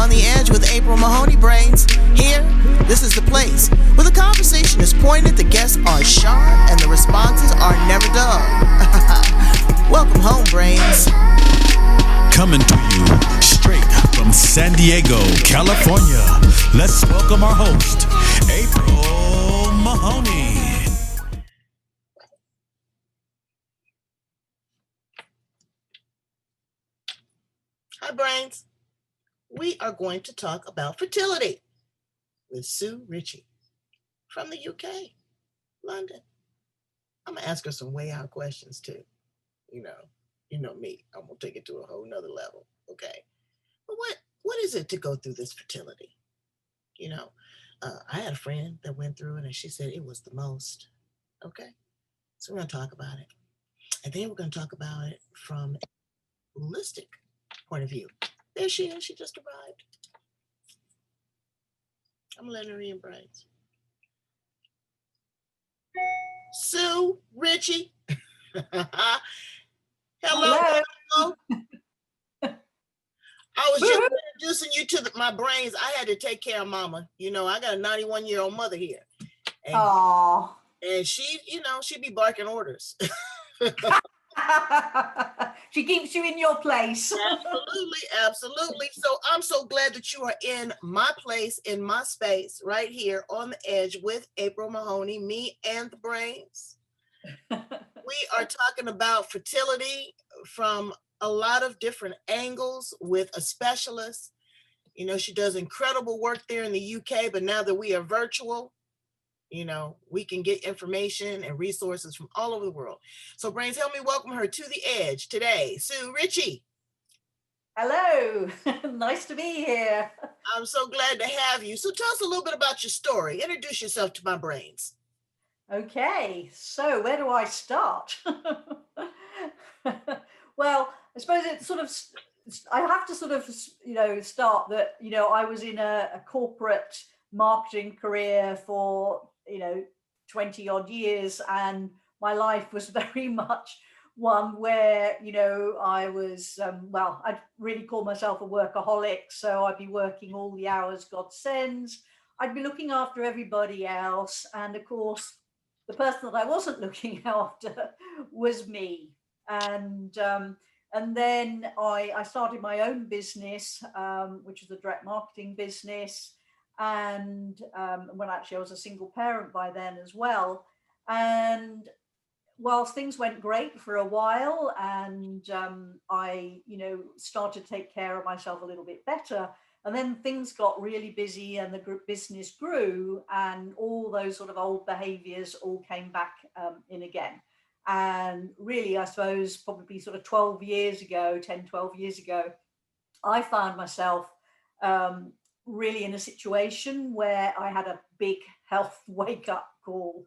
On the Edge with April Mahoney Brains. Here, this is the place where the conversation is pointed, the guests are sharp, and the responses are never dull. Welcome home, Brains. Coming to you straight from San Diego, California. Let's welcome our host, April Mahoney. Hi, Brains. We are going to talk about fertility with Sue Ritchie from the UK, London. I'm gonna ask her some way out questions too. You know me. I'm gonna take it to a whole nother level. Okay, but what is it to go through this fertility? I had a friend that went through it, and she said it was the most. Okay, so we're gonna talk about it, and then we're gonna talk about it from a holistic point of view. There she is. She just arrived. I'm letting her in, Brains. Sue Ritchie. Hello. I was just introducing you to my Brains. I had to take care of Mama. I got a 91-year-old mother here. And she, she be barking orders. She keeps you in your place. Absolutely. So I'm so glad that you are in my place, in my space, right here on the edge with April Mahoney, me and the Brains. We are talking about fertility from a lot of different angles with a specialist. She does incredible work there in the UK, but now that we are virtual, we can get information and resources from all over the world. So Brains, help me welcome her to the edge today. Sue Ritchie. Hello, nice to be here. I'm so glad to have you. So tell us a little bit about your story. Introduce yourself to my Brains. Okay, so where do I start? Well, I suppose it's I have to start that, I was in a corporate marketing career for 20 odd years, and my life was very much one where I was I'd really call myself a workaholic, so I'd be working all the hours God sends. I'd be looking after everybody else, and of course the person that I wasn't looking after was me. And then I started my own business, which was a direct marketing business. And when actually I was a single parent by then as well. And whilst things went great for a while, and I started to take care of myself a little bit better, and then things got really busy and the business grew, and all those sort of old behaviors all came back in again. And really, I suppose probably sort of 12 years ago, I found myself really in a situation where I had a big health wake up call,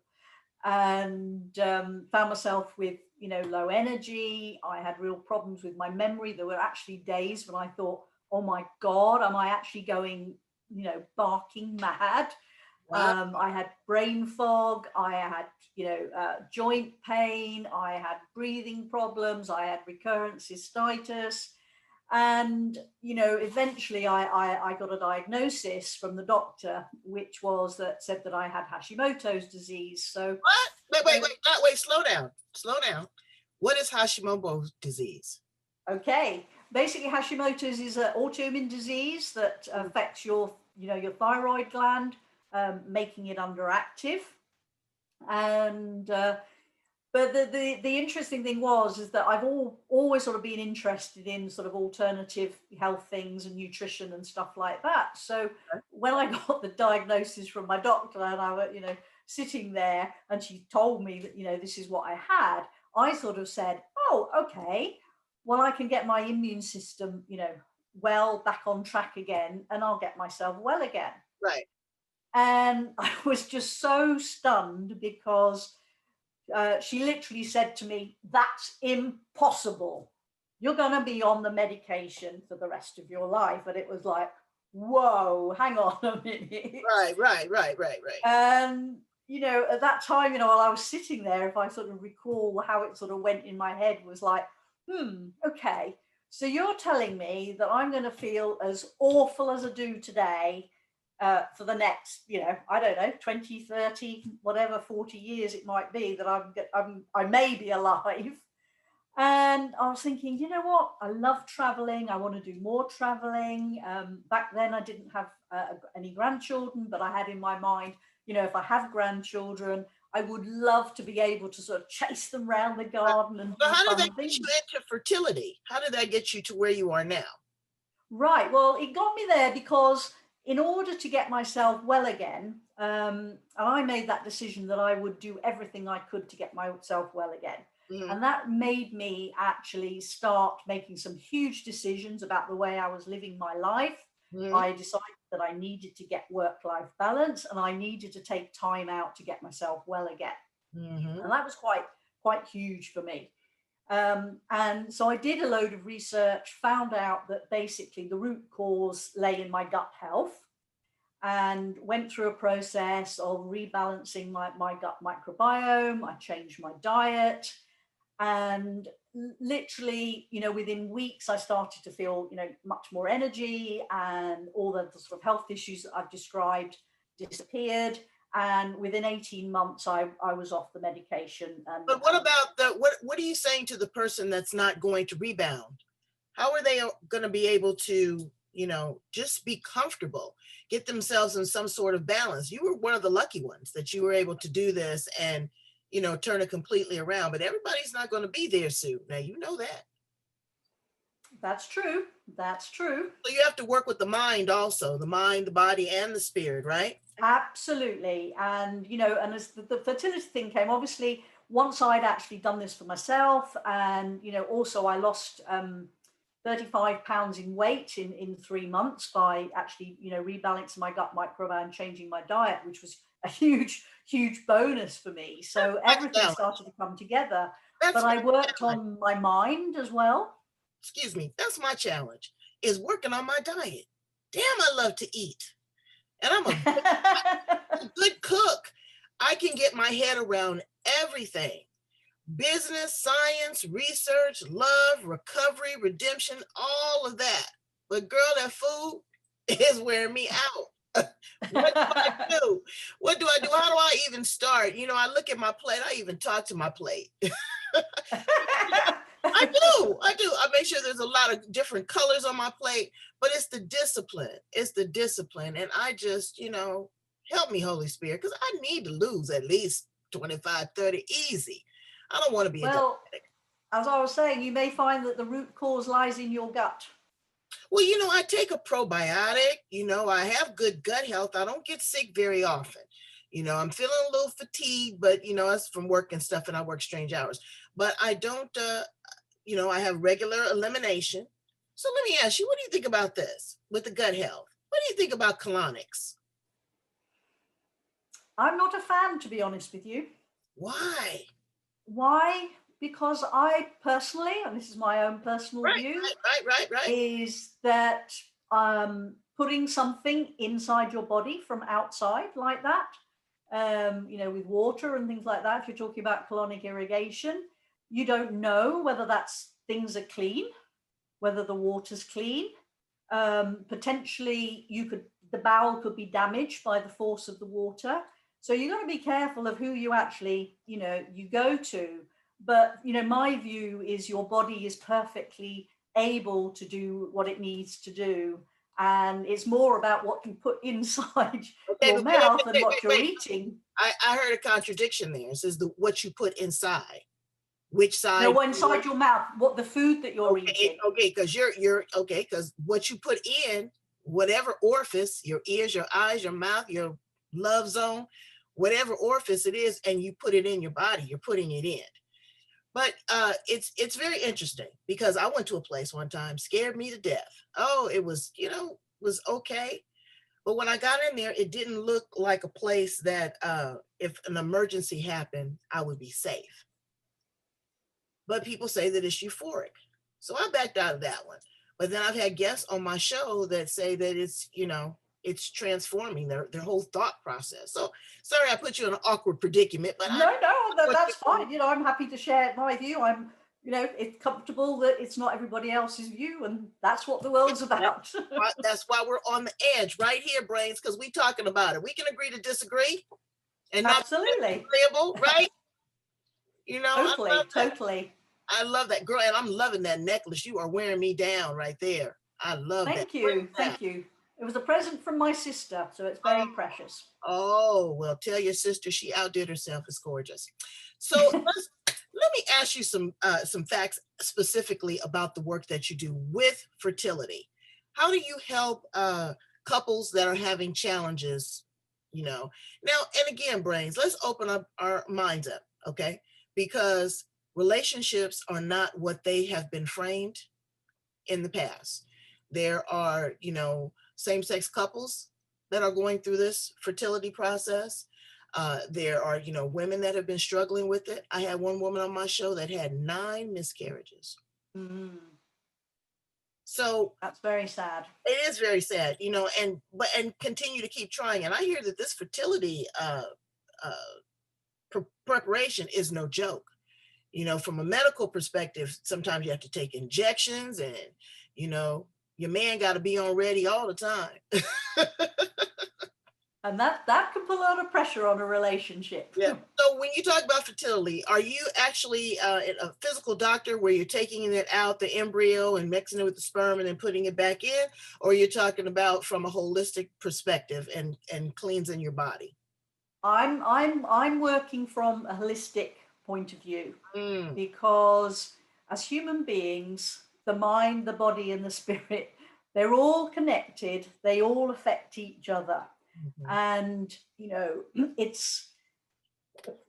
and found myself with low energy. I had real problems with my memory. There were actually days when I thought, oh my God, am I actually going barking mad? Wow. I had brain fog, I had joint pain, I had breathing problems, I had recurrent cystitis. And, eventually I got a diagnosis from the doctor, which said that I had Hashimoto's disease. So what? Wait, slow down. What is Hashimoto's disease? Okay. Basically, Hashimoto's is an autoimmune disease that affects your thyroid gland, making it underactive. And but the interesting thing is that I've always sort of been interested in sort of alternative health things and nutrition and stuff like that. So when I got the diagnosis from my doctor, and I was sitting there, and she told me that this is what I had, I sort of said, oh, okay, well, I can get my immune system back on track again, and I'll get myself well again. Right. And I was just so stunned because she literally said to me, that's impossible. You're going to be on the medication for the rest of your life. And it was like, whoa, hang on a minute. Right. And, at that time, while I was sitting there, if I sort of recall how it sort of went in my head, was like, okay. So you're telling me that I'm going to feel as awful as I do today for the next, I don't know, 20, 30, whatever, 40 years it might be that I may be alive. And I was thinking, you know what? I love traveling. I want to do more traveling. Back then, I didn't have any grandchildren, but I had in my mind, if I have grandchildren, I would love to be able to sort of chase them around the garden and So do how did fun that get you things. into fertility? How did that get you to where you are now? Right. Well, it got me there because in order to get myself well again, and I made that decision that I would do everything I could to get myself well again. Mhm. And that made me actually start making some huge decisions about the way I was living my life. Mhm. I decided that I needed to get work-life balance and I needed to take time out to get myself well again. Mhm. And that was quite huge for me. And so I did a load of research, found out that basically the root cause lay in my gut health, and went through a process of rebalancing my gut microbiome. I changed my diet, and literally, within weeks, I started to feel, much more energy, and all the sort of health issues that I've described disappeared. And within 18 months, I was off the medication. And But what about what are you saying to the person that's not going to rebound? How are they going to be able to, just be comfortable, get themselves in some sort of balance? You were one of the lucky ones that you were able to do this and, turn it completely around, but everybody's not going to be there, Sue. Now, you know that. That's true. That's true. So you have to work with the mind also, the mind, the body, and the spirit, right? Absolutely. And, and as the fertility thing came, obviously, once I'd actually done this for myself, and, also I lost 35 pounds in weight in 3 months by actually, rebalancing my gut microbiome, changing my diet, which was a huge bonus for me. So everything Challenge. started to come together. That's But my I worked challenge. on my mind as well. Excuse me. That's my challenge, is working on my diet. Damn, I love to eat. And I'm a good cook. I can get my head around everything. Business, science, research, love, recovery, redemption, all of that. But girl, that food is wearing me out. What do I do? What do I do? How do I even start? I look at my plate. I even talk to my plate. I do. I make sure there's a lot of different colors on my plate, but it's the discipline. It's the discipline. And I just, help me, Holy Spirit, because I need to lose at least 25, 30 easy. I don't want to be a Well, diabetic. as I was saying, you may find that the root cause lies in your gut. Well, I take a probiotic. I have good gut health. I don't get sick very often. I'm feeling a little fatigued, but that's from work and stuff, and I work strange hours. But I don't, I have regular elimination. So let me ask you, what do you think about this with the gut health? What do you think about colonics? I'm not a fan, to be honest with you. Why? Why? Because I personally, and this is my own personal Right, view, right. is that putting something inside your body from outside like that, with water and things like that, if you're talking about colonic irrigation, you don't know whether that's things are clean, whether the water's clean. Potentially, the bowel could be damaged by the force of the water. So you've got to be careful of who you actually, you go to. But, my view is your body is perfectly able to do what it needs to do. And it's more about what you put inside Okay, your but mouth and what you're wait. eating. I heard a contradiction there. It says what you put inside. Which side? No, inside your mouth, what the food that you're eating. Okay, because you're okay, because what you put in, whatever orifice, your ears, your eyes, your mouth, your love zone, whatever orifice it is, and you put it in your body, you're putting it in. But it's very interesting because I went to a place one time, scared me to death. Oh, it was, was okay. But when I got in there, it didn't look like a place that if an emergency happened, I would be safe. But people say that it's euphoric. So I backed out of that one. But then I've had guests on my show that say that it's transforming their whole thought process. So sorry, I put you in an awkward predicament, but No, that's fine. I'm happy to share my view. it's comfortable that it's not everybody else's view, and that's what the world's about. That's why we're on the edge right here, brains, because we talking about it. We can agree to disagree and not Absolutely. be agreeable, right? Totally. I love that, girl, and I'm loving that necklace. You are wearing me down right there. I love that. Thank you. It was a present from my sister, so it's very precious. Oh, well, tell your sister she outdid herself. It's gorgeous. So let me ask you some facts specifically about the work that you do with fertility. How do you help couples that are having challenges? Now, and again, brains, let's open up our minds up, okay? Because relationships are not what they have been framed in the past. There are, same-sex couples that are going through this fertility process. There are, women that have been struggling with it. I had one woman on my show that had 9 miscarriages. Mm. So that's very sad. It is very sad, and continue to keep trying. And I hear that this fertility preparation is no joke. From a medical perspective, sometimes you have to take injections, and your man got to be on ready all the time. And that can put a lot of pressure on a relationship. Yeah. So when you talk about fertility, are you actually a physical doctor where you're taking it out, the embryo, and mixing it with the sperm and then putting it back in? Or you're talking about from a holistic perspective and cleansing your body? I'm working from a holistic point of view, because as human beings, the mind, the body, and the spirit, they're all connected. They all affect each other. And it's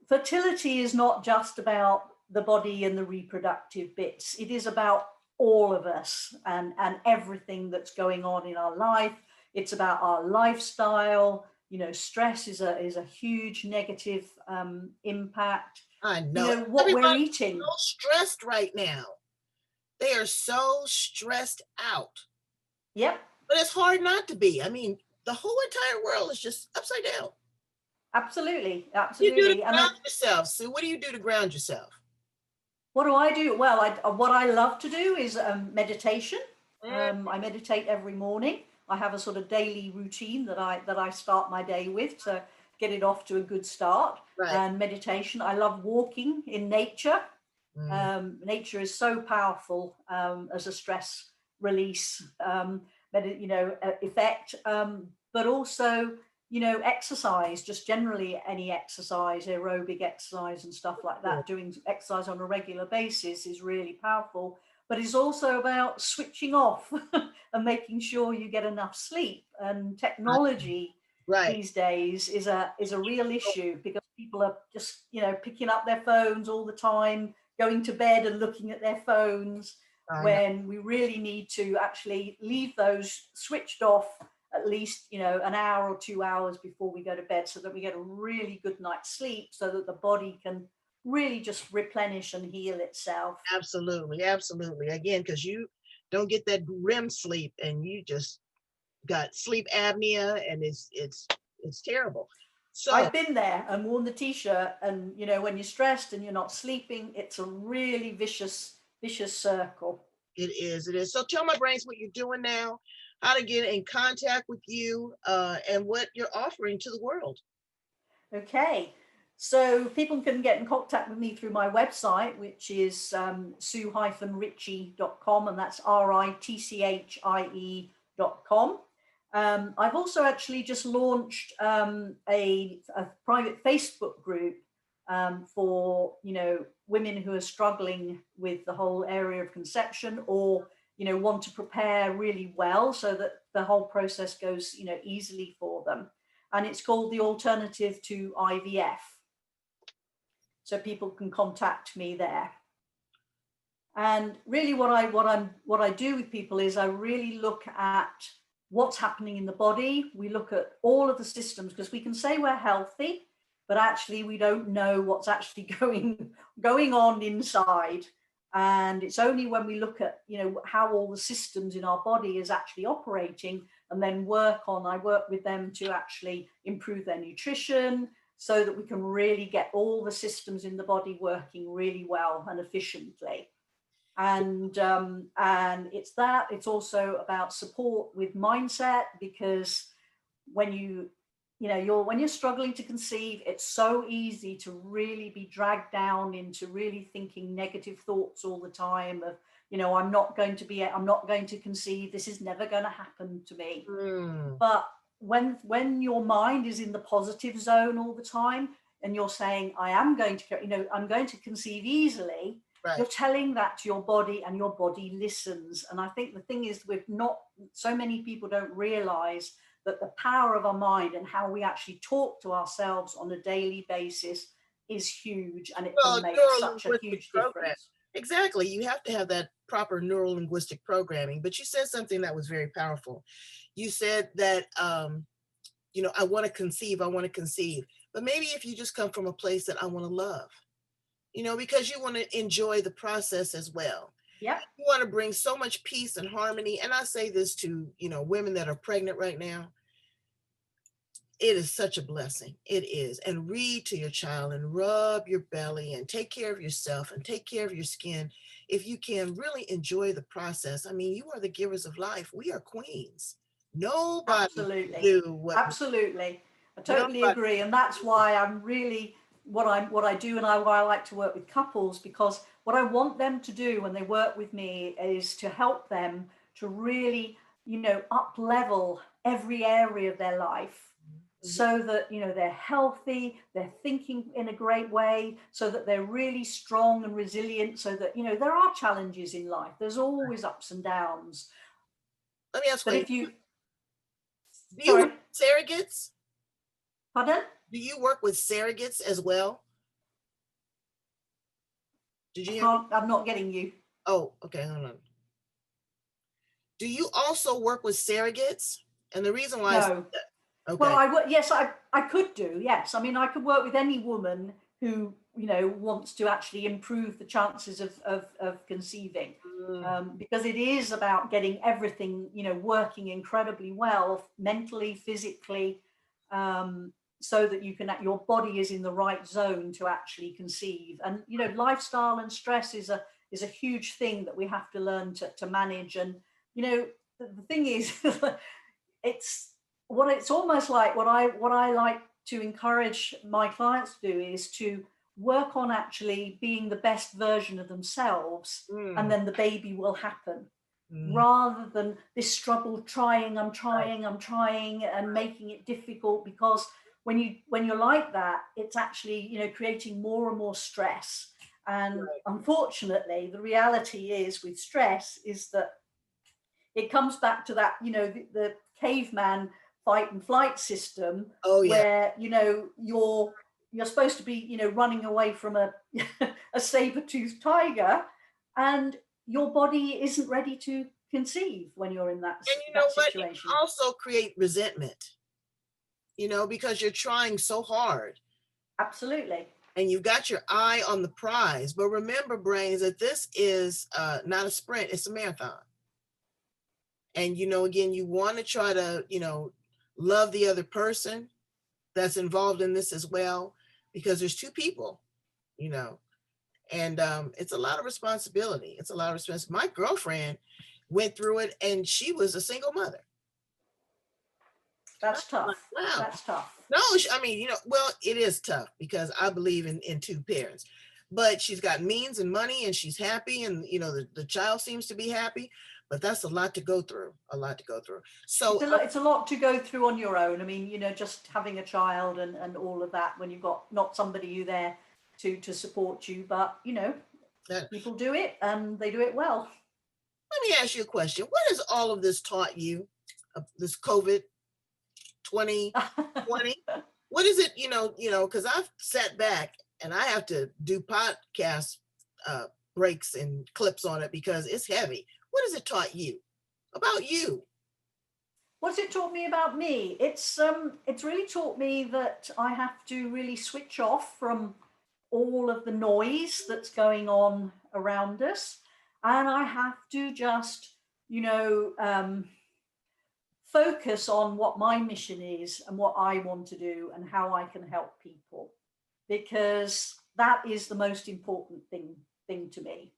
fertility is not just about the body and the reproductive bits. It is about all of us and everything that's going on in our life. It's about our lifestyle. Stress is a huge negative impact. I know. What we're eating. So stressed right now. They are so stressed out. Yep. But it's hard not to be. I mean, the whole entire world is just upside down. Absolutely. You do to ground yourself. So what do you do to ground yourself? What do I do? Well, what I love to do is meditation. I meditate every morning. I have a sort of daily routine that I start my day with to get it off to a good start. Right. And meditation. I love walking in nature. Nature is so powerful as a stress release effect, but also exercise, just generally any exercise, aerobic exercise and stuff like that. Doing exercise on a regular basis is really powerful, but it's also about switching off and making sure you get enough sleep. And technology these days is a real issue, because people are just picking up their phones all the time, going to bed and looking at their phones, when we really need to actually leave those switched off at least an hour or 2 hours before we go to bed, so that we get a really good night's sleep, so that the body can really just replenish and heal itself. Absolutely. Again, because you don't get that REM sleep and you just got sleep apnea, and it's terrible. So I've been there and worn the t-shirt, and when you're stressed and you're not sleeping, it's a really vicious circle. It is. So tell my brains what you're doing now, how to get in contact with you, and what you're offering to the world. Okay. So people can get in contact with me through my website, which is sue-ritchie.com, and that's ritchie.com. I've also actually just launched a private Facebook group for women who are struggling with the whole area of conception, or want to prepare really well so that the whole process goes easily for them. And it's called The Alternative to IVF. So people can contact me there. And really what I do with people is I really look at what's happening in the body. We look at all of the systems, because we can say we're healthy, but actually we don't know what's actually going on inside. And it's only when we look at how all the systems in our body is actually operating, and then I work with them to actually improve their nutrition, so that we can really get all the systems in the body working really well and efficiently. And it's that. It's also about support with mindset, because when when you're struggling to conceive, it's so easy to really be dragged down into really thinking negative thoughts all the time of, I'm not going to conceive, this is never going to happen to me. But when your mind is in the positive zone all the time, and you're saying, I'm going to conceive easily, Right. you're telling that to your body, and your body listens. And I think the thing is, so many people don't realize that the power of our mind and how we actually talk to ourselves on a daily basis is huge, and it can make such a huge difference. Exactly. You have to have that proper neuro-linguistic programming. But you said something that was very powerful. You said that, I want to conceive, But maybe if you just come from a place that I want to love, because you want to enjoy the process as well. Yeah. You want to bring so much peace and harmony. And I say this to, women that are pregnant right now. It is such a blessing. It is. And read to your child and rub your belly and take care of yourself and take care of your skin. If you can really enjoy the process. I mean, you are the givers of life. We are queens. Nobody Absolutely. do what Absolutely. I totally agree. And that's why I'm really what I do, and why I like to work with couples, because what I want them to do when they work with me is to help them to really, up level every area of their life, so that they're healthy, they're thinking in a great way, so that they're really strong and resilient, so that there are challenges in life, there's always ups and downs. Let me ask you, do you work with surrogates? Pardon? Do you work with surrogates as well? Did you hear me? I'm not getting you. Oh, okay, hold on. Do you also work with surrogates? And the reason why No. Okay. Well, yes, I could do. Yes, I mean, I could work with any woman who wants to actually improve the chances of conceiving, because it is about getting everything working incredibly well, mentally, physically, so that your body is in the right zone to actually conceive. And lifestyle and stress is a huge thing that we have to learn to manage. And the thing is, it's almost like what I like to encourage my clients to do is to work on actually being the best version of themselves, and then the baby will happen, rather than this struggle, I'm trying and making it difficult. Because when you're like that, it's actually creating more and more stress. And unfortunately, the reality is with stress is that it comes back to that the caveman fight and flight system, where you're supposed to be running away from a a saber-toothed tiger, and your body isn't ready to conceive when you're in that situation. What? You also create resentment, because you're trying so hard. Absolutely. And you've got your eye on the prize. But remember, brains, that this is not a sprint, it's a marathon. And again, you want to try to love the other person that's involved in this as well, because there's two people, and it's a lot of responsibility. My girlfriend went through it, and she was a single mother. That's tough. Like, wow. That's tough. No, I mean, well, it is tough, because I believe in two parents, but she's got means and money, and she's happy, and the child seems to be happy. But that's a lot to go through. So it's a lot to go through on your own. I mean, just having a child and all of that, when you've got not somebody who there to support you, but people do it, and they do it well. Let me ask you a question. What has all of this taught you? This COVID 2020? What is it? Because I've sat back and I have to do podcast breaks and clips on it because it's heavy. What has it taught you about you? What's it taught me about me? It's really taught me that I have to really switch off from all of the noise that's going on around us, and I have to just focus on what my mission is and what I want to do and how I can help people, because that is the most important thing to me.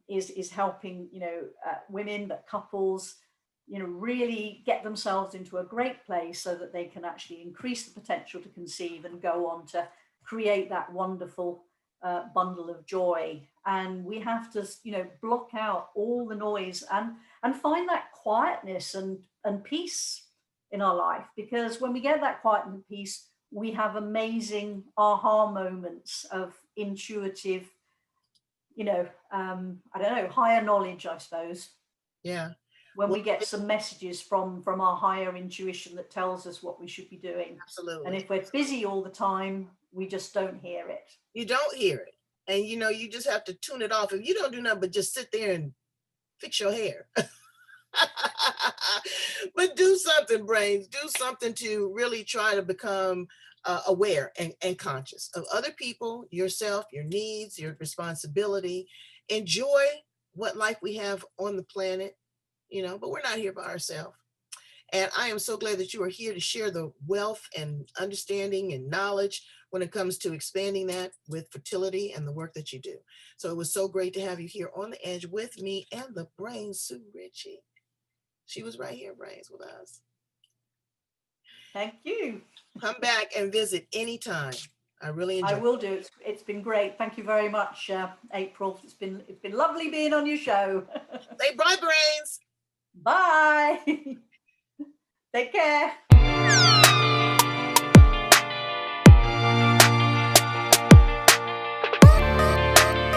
is helping, women, but couples, really get themselves into a great place so that they can actually increase the potential to conceive and go on to create that wonderful bundle of joy. And we have to, block out all the noise and find that quietness and peace in our life, because when we get that quiet and peace, we have amazing aha moments of intuitive, I don't know, higher knowledge, I suppose. Yeah. When we get some messages from our higher intuition that tells us what we should be doing. Absolutely. And if we're busy all the time, we just don't hear it. You don't hear it. And, you just have to tune it off. If you don't do nothing but just sit there and fix your hair. But do something, brains. Do something to really try to become aware and conscious of other people, yourself, your needs, your responsibility. Enjoy what life we have on the planet, but we're not here by ourselves. And I am so glad that you are here to share the wealth and understanding and knowledge when it comes to expanding that with fertility and the work that you do. So it was so great to have you here on the edge with me and the brains, Sue Ritchie. She was right here, brains, with us. Thank you. Come back and visit anytime. I really enjoyed it. I will do. It's been great. Thank you very much, April. It's been lovely being on your show. Say bye, brains. Bye. Take care.